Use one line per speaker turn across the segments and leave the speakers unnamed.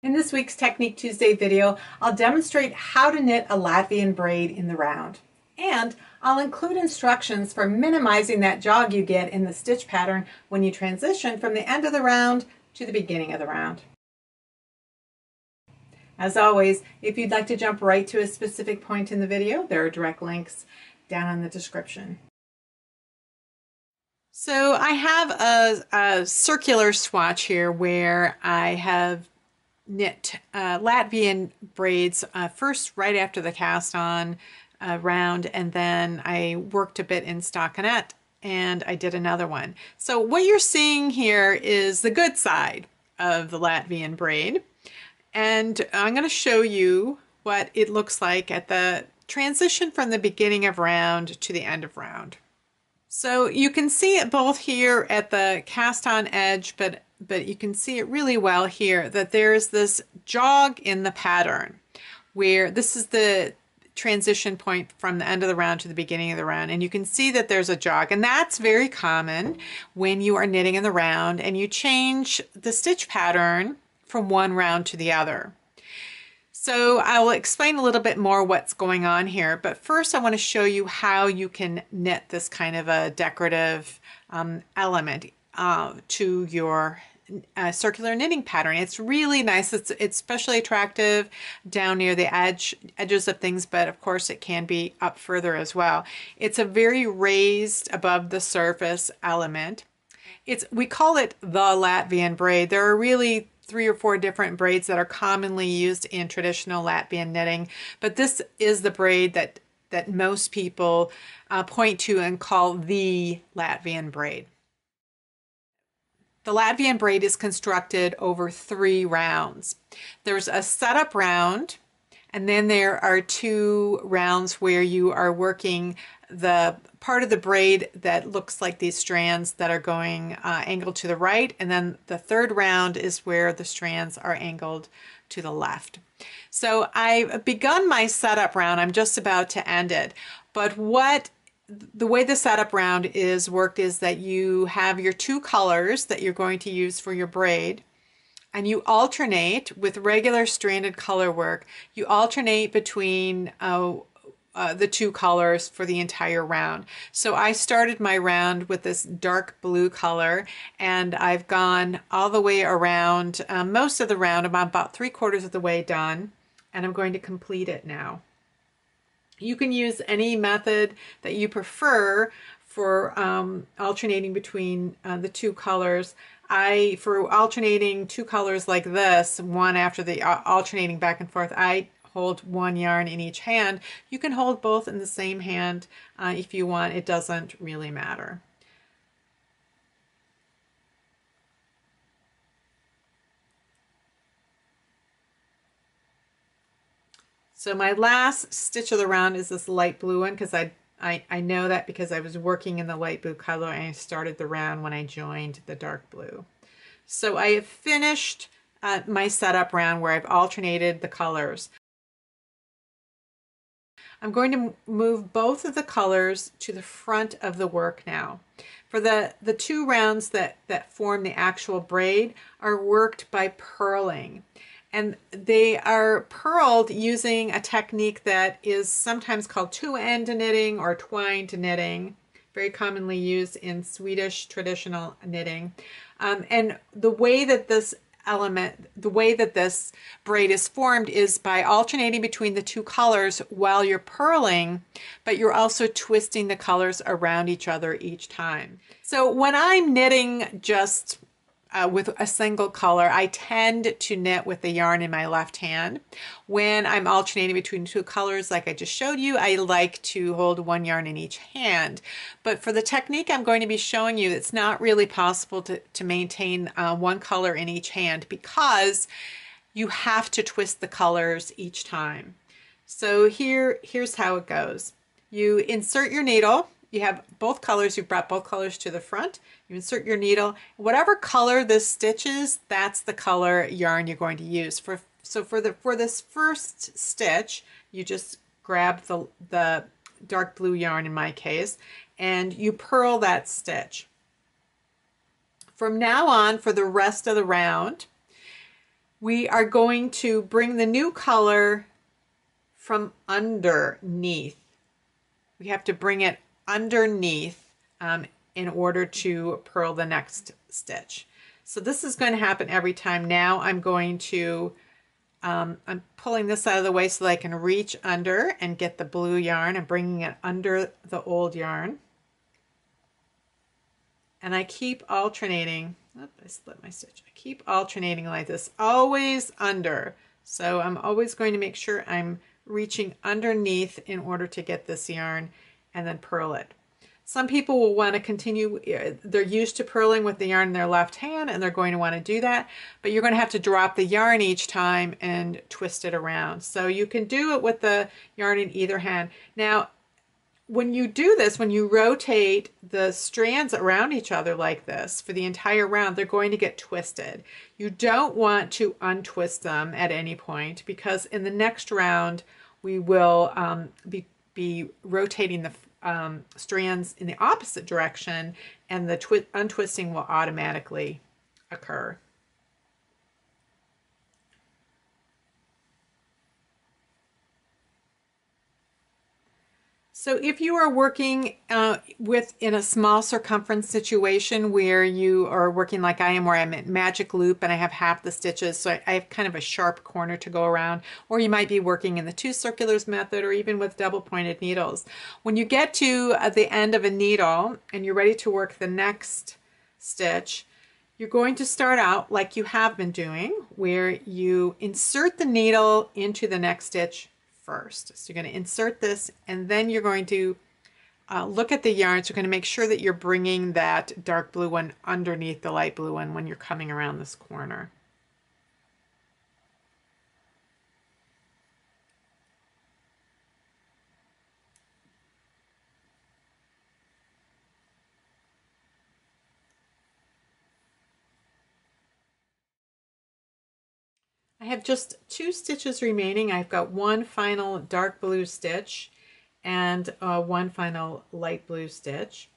In this week's Technique Tuesday video, I'll demonstrate how to knit a Latvian braid in the round. And I'll include instructions for minimizing that jog you get in the stitch pattern when you transition from the end of the round to the beginning of the round. As always, if you'd like to jump right to a specific point in the video, there are direct links down in the description. So I have a circular swatch here where I have knit Latvian braids first right after the cast on round, and then I worked a bit in stockinette and I did another one. So what you're seeing here is the good side of the Latvian braid, and I'm going to show you what it looks like at the transition from the beginning of round to the end of round. So you can see it both here at the cast on edge, but you can see it really well here that there's this jog in the pattern where this is the transition point from the end of the round to the beginning of the round, and you can see that there's a jog, and that's very common when you are knitting in the round and you change the stitch pattern from one round to the other. So I will explain a little bit more what's going on here, but first I want to show you how you can knit this kind of a decorative element to your circular knitting pattern. It's really nice. It's especially attractive down near the edges of things, but of course it can be up further as well. It's a very raised above the surface element. We call it the Latvian braid. There are really 3 or 4 different braids that are commonly used in traditional Latvian knitting, but this is the braid that most people point to and call the Latvian braid. The Latvian braid is constructed over 3 rounds. There's a setup round, and then there are 2 rounds where you are working the part of the braid that looks like these strands that are going angled to the right, and then the 3rd round is where the strands are angled to the left. So I've begun my setup round. I'm just about to end it, but the way the setup round is worked is that you have your 2 colors that you're going to use for your braid, and you alternate with regular stranded color work. You alternate between the 2 colors for the entire round. So I started my round with this dark blue color, and I've gone all the way around most of the round. I'm about 3/4 of the way done, and I'm going to complete it now. You can use any method that you prefer for alternating between the 2 colors. For alternating 2 colors like this, one after the alternating back and forth, I hold 1 yarn in each hand. You can hold both in the same hand if you want. It doesn't really matter. So my last stitch of the round is this light blue one, because I know that because I was working in the light blue color and I started the round when I joined the dark blue. So I have finished my setup round where I've alternated the colors. I'm going to move both of the colors to the front of the work now. For the 2 rounds that form the actual braid are worked by purling. And they are purled using a technique that is sometimes called 2-end knitting or twined knitting, very commonly used in Swedish traditional knitting. And the way that this braid is formed is by alternating between the 2 colors while you're purling, but you're also twisting the colors around each other each time. So when I'm knitting just with a single color, I tend to knit with the yarn in my left hand. When I'm alternating between 2 colors like I just showed you, I like to hold 1 yarn in each hand. But for the technique I'm going to be showing you, it's not really possible to maintain 1 color in each hand, because you have to twist the colors each time. So here's how it goes. You insert your needle. You have both colors, you've brought both colors to the front. You insert your needle. Whatever color this stitch is, that's the color yarn you're going to use. For this first stitch, you just grab the dark blue yarn in my case, and you purl that stitch. From now on, for the rest of the round, We are going to bring the new color from underneath. We have to bring it underneath in order to purl the next stitch. So this is going to happen every time. Now I'm going to, I'm pulling this out of the way so that I can reach under and get the blue yarn and bringing it under the old yarn. And I keep alternating. Oops, I split my stitch. I keep alternating like this, always under. So I'm always going to make sure I'm reaching underneath in order to get this yarn and then purl it. Some people will want to continue, they're used to purling with the yarn in their left hand and they're going to want to do that, but you're going to have to drop the yarn each time and twist it around. So you can do it with the yarn in either hand. Now, when you do this, when you rotate the strands around each other like this for the entire round, they're going to get twisted. You don't want to untwist them at any point because in the next round we will be rotating the strands in the opposite direction and the untwisting will automatically occur. So if you are working in a small circumference situation where you are working like I am, where I'm at magic loop and I have half the stitches, so I have kind of a sharp corner to go around, or you might be working in the two circulars method or even with double pointed needles. When you get to the end of a needle and you're ready to work the next stitch, you're going to start out like you have been doing, where you insert the needle into the next stitch first. So you're going to insert this and then you're going to look at the yarns. You're going to make sure that you're bringing that dark blue one underneath the light blue one when you're coming around this corner. I have just 2 stitches remaining. I've got one final dark blue stitch and one final light blue stitch.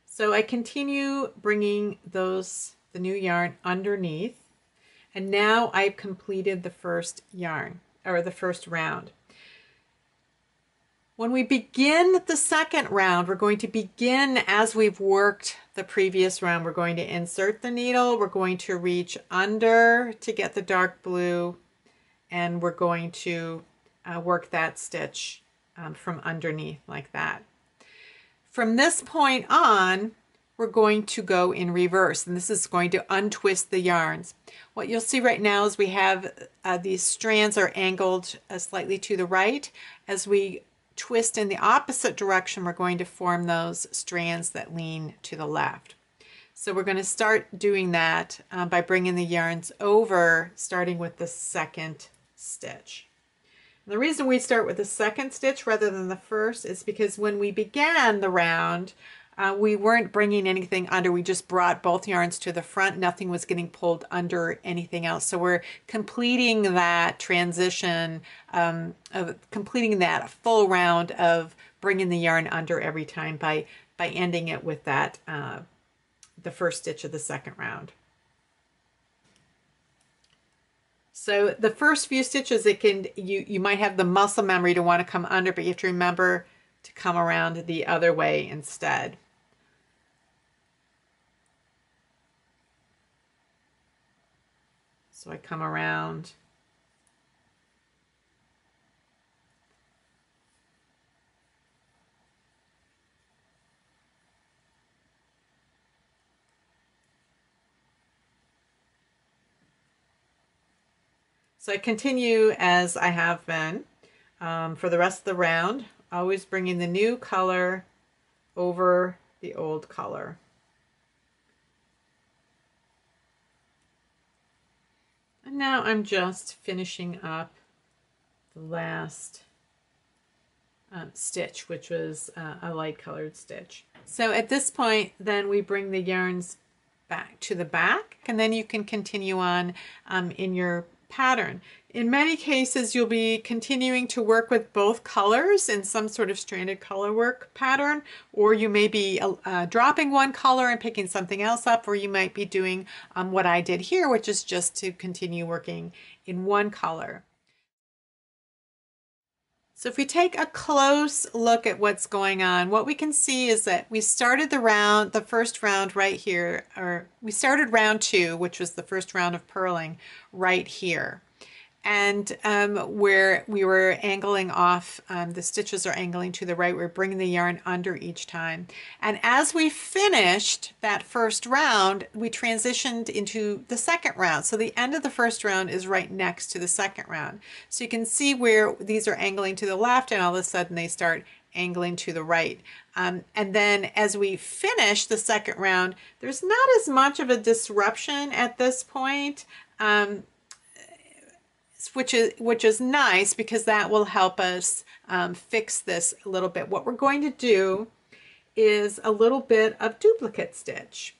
So I continue bringing the new yarn underneath, and now I've completed the first yarn, or the first round. When we begin the second round, we're going to begin as we've worked the previous round. We're going to insert the needle, we're going to reach under to get the dark blue, and we're going to work that stitch from underneath like that. From this point on, we're going to go in reverse, and this is going to untwist the yarns. What you'll see right now is we have these strands are angled slightly to the right. As we twist in the opposite direction, we're going to form those strands that lean to the left. So we're going to start doing that by bringing the yarns over, starting with the second stitch. And the reason we start with the second stitch rather than the first is because when we began the round, we weren't bringing anything under. We just brought both yarns to the front. Nothing was getting pulled under anything else. So we're completing that transition, of completing that full round of bringing the yarn under every time by ending it with that the first stitch of the second round. So the first few stitches, you might have the muscle memory to want to come under, but you have to remember to come around the other way instead. So I come around. So I continue as I have been for the rest of the round, always bringing the new color over the old color. And now I'm just finishing up the last stitch, which was a light colored stitch. So at this point, then we bring the yarns back to the back, and then you can continue on in your pattern. In many cases, you'll be continuing to work with both colors in some sort of stranded color work pattern, or you may be dropping one color and picking something else up, or you might be doing what I did here, which is just to continue working in one color. So if we take a close look at what's going on, what we can see is that we started the first round right here, or we started round 2, which was the first round of purling, right here. And where we were angling off, the stitches are angling to the right, we're bringing the yarn under each time. And as we finished that first round, we transitioned into the second round. So the end of the first round is right next to the second round. So you can see where these are angling to the left and all of a sudden they start angling to the right. And then as we finish the second round, there's not as much of a disruption at this point. Which is nice because that will help us fix this a little bit. What we're going to do is a little bit of duplicate stitch.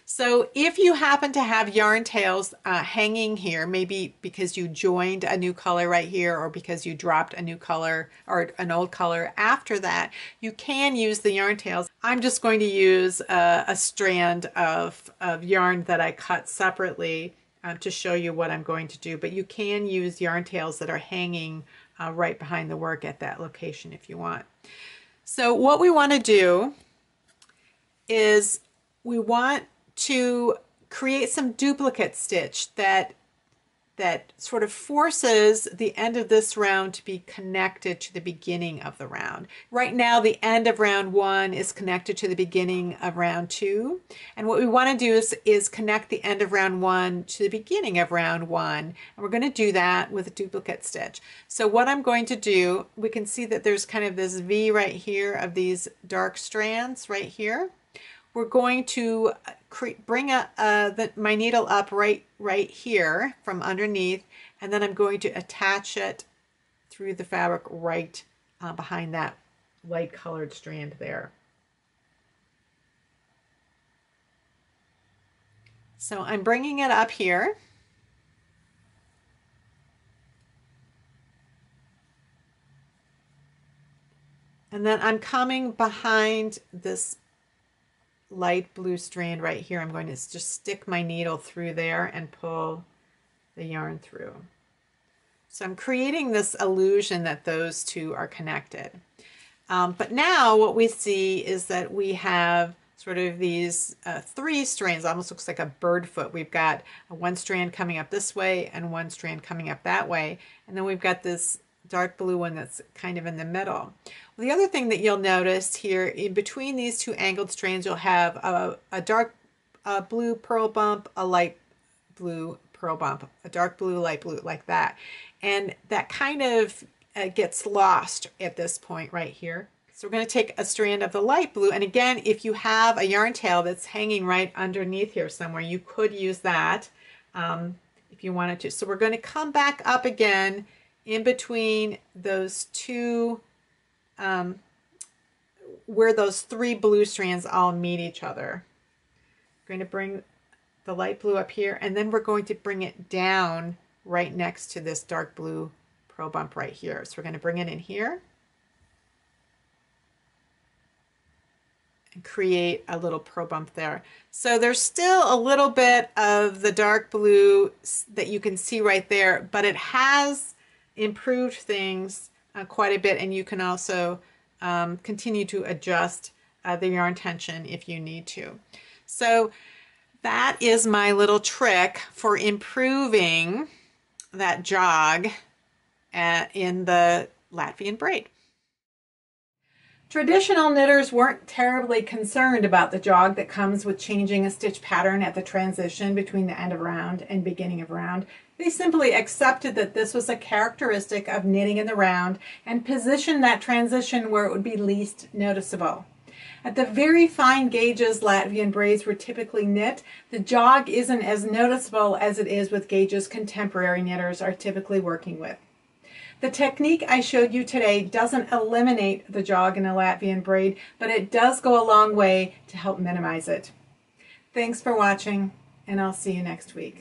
So if you happen to have yarn tails hanging here, maybe because you joined a new color right here or because you dropped a new color or an old color after that, you can use the yarn tails. I'm just going to use a strand of yarn that I cut separately to show you what I'm going to do, but you can use yarn tails that are hanging right behind the work at that location if you want. So what we want to do is we want to create some duplicate stitch that sort of forces the end of this round to be connected to the beginning of the round. Right now, the end of round 1 is connected to the beginning of round 2. And what we want to do is connect the end of round 1 to the beginning of round 1. And we're going to do that with a duplicate stitch. So what I'm going to do, we can see that there's kind of this V right here of these dark strands right here. We're going to bring my needle up right here from underneath, and then I'm going to attach it through the fabric right behind that light colored strand there. So I'm bringing it up here. And then I'm coming behind this light blue strand right here. I'm going to just stick my needle through there and pull the yarn through. So I'm creating this illusion that those two are connected. But now what we see is that we have sort of these 3 strands, almost looks like a bird foot. We've got one strand coming up this way and one strand coming up that way. And then we've got this dark blue one that's kind of in the middle. Well, the other thing that you'll notice here, in between these 2 angled strands, you'll have a dark blue purl bump, a light blue purl bump, a dark blue, light blue, like that. And that kind of gets lost at this point right here. So we're going to take a strand of the light blue, and again, if you have a yarn tail that's hanging right underneath here somewhere, you could use that if you wanted to. So we're going to come back up again in between those 2, where those 3 blue strands all meet each other. We're going to bring the light blue up here, and then we're going to bring it down right next to this dark blue purl bump right here. So we're going to bring it in here and create a little purl bump there. So there's still a little bit of the dark blue that you can see right there, but it has improved things quite a bit, and you can also continue to adjust the yarn tension if you need to. So that is my little trick for improving that jog in the Latvian braid. Traditional knitters weren't terribly concerned about the jog that comes with changing a stitch pattern at the transition between the end of round and beginning of round. They simply accepted that this was a characteristic of knitting in the round and positioned that transition where it would be least noticeable. At the very fine gauges Latvian braids were typically knit, the jog isn't as noticeable as it is with gauges contemporary knitters are typically working with. The technique I showed you today doesn't eliminate the jog in a Latvian braid, but it does go a long way to help minimize it. Thanks for watching, and I'll see you next week.